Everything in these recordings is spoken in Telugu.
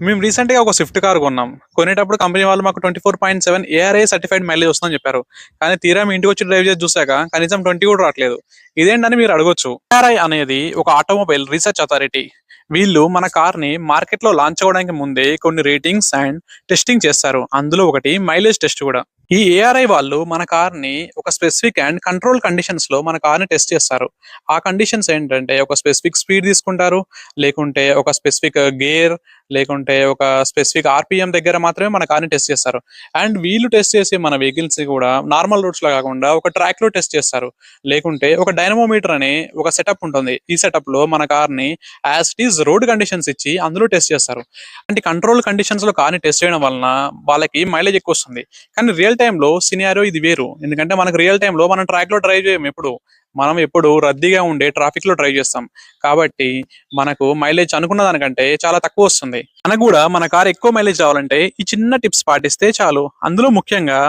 మేము రీసెంట్‌గా ఒక స్విఫ్ట్ కార్ కొన్నాం. కొనేటప్పుడు కంపెనీ వాళ్ళు మాకు 24.7 ఏఆర్ఐ సర్టిఫైడ్ మైలేజ్ వస్తుందని చెప్పారు. కానీ తీరా మీ ఇంటికొచ్చి డ్రైవ్ చేసి చూసాక కనీసం 20 కూడా రాట్లేదు. ఇదేంటని మీరు అడగొచ్చు. ఏఆర్ఐ అనేది ఒక ఆటోమొబైల్ రీసెర్చ్ అథారిటీ. వీళ్ళు మన కార్‌ని మార్కెట్‌లో లాంచ్ అవ్వడానికి ముందే కొన్ని రేటింగ్స్ అండ్ టెస్టింగ్ చేస్తారు. అందులో ఒకటి మైలేజ్ టెస్ట్ కూడా. ఈ ఏఆర్ఐ వాళ్ళు మన కార్‌ని ఒక స్పెసిఫిక్ అండ్ కంట్రోల్ కండిషన్స్‌లో మన కార్‌ని టెస్ట్ చేస్తారు. ఆ కండిషన్స్ ఏంటంటే ఒక స్పెసిఫిక్ స్పీడ్ తీసుకుంటారు. లేకుంటే ఒక స్పెసిఫిక్ గేర్, లేకుంటే ఒక స్పెసిఫిక్ ఆర్‌పిఎం దగ్గర మాత్రమే మన కార్‌ని టెస్ట్ చేస్తారు. అండ్ వీళ్ళు టెస్ట్ చేసే మన వెహికల్స్‌ని కూడా నార్మల్ రోడ్స్‌లో కాకుండా ఒక ట్రాక్‌లో టెస్ట్ చేస్తారు. లేకుంటే ఒక డైనమోమీటర్ అనే ఒక సెటప్ ఉంటుంది. ఈ సెటప్‌లో మన కార్‌ని as it is road conditions ఇచ్చి అందులో టెస్ట్ చేస్తారు. అంటే కంట్రోల్ కండిషన్స్‌లో కార్‌ని టెస్ట్ చేయడం వలన వాళ్ళకి మైలేజ్ ఎక్కువొస్తుంది. కానీ రియల్ టైమ్‌లో సినారియో ఇది వేరు. ఎందుకంటే మనకు రియల్ టైమ్‌లో మనం ట్రాక్‌లో డ్రైవ్ చేయము ఎప్పుడు. మనం ఎప్పుడు రద్దీగా ఉండే ట్రాఫిక్‌లో డ్రైవ్ చేస్తాం. కాబట్టి మనకు మైలేజ్ అనుకున్న దానికంటే చాలా తక్కువొస్తుంది. మనకు గూడా మన కార్ ఎక్కువ మైలేజ్ రావాలంటే ఈ చిన్న టిప్స్ పాటిస్తే చాలు. అందులో ముఖ్యంగా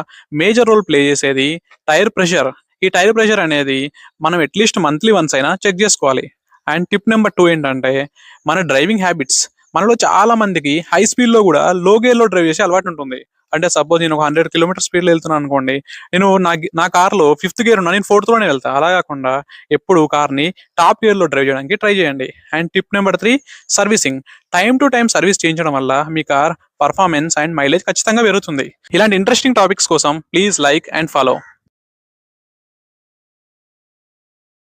మేజర్ రోల్ ప్లే చేసేది టైర్ ప్రెషర్. ఈ టైర్ ప్రెషర్ అనేది మనం అట్‌లీస్ట్ మంత్లీ వన్స్ అయినా చెక్ జేసుకోవాలి. అండ్ టిప్ నంబర్ 2 ఏంటంటే మన డ్రైవింగ్ హ్యాబిట్స్. మనలో చాలా మందికి హై స్పీడ్‌లో గూడా లో గేర్‌లో డ్రైవ్ చేసే అలవాటుంటుంది. అంటే సపోజ్ నేను ఒక 100 కిలోమీటర్ స్పీడ్‌లో ఎళ్తున్నాను అనుకోండి. నేను నా కార్‌లో ఫిఫ్త్ గేర్ ఉన్నా నేను ఫోర్త్‌లోనే వెళ్తా. అలా కాకుండా ఎప్పుడు కార్‌ని టాప్ గేర్‌లో డ్రైవ్ చేయడానికి ట్రై చేయండి. And tip number 3 servicing. Time to time service చేయించడం వల్ల మీ కార్ పర్ఫార్మెన్స్ అండ్ మైలేజ్ ఖచ్చితంగా పెరుగుతుంది. ఇలాంటి ఇంట్రెస్టింగ్ టాపిక్స్ కోసం ప్లీజ్ లైక్ అండ్ ఫాలో.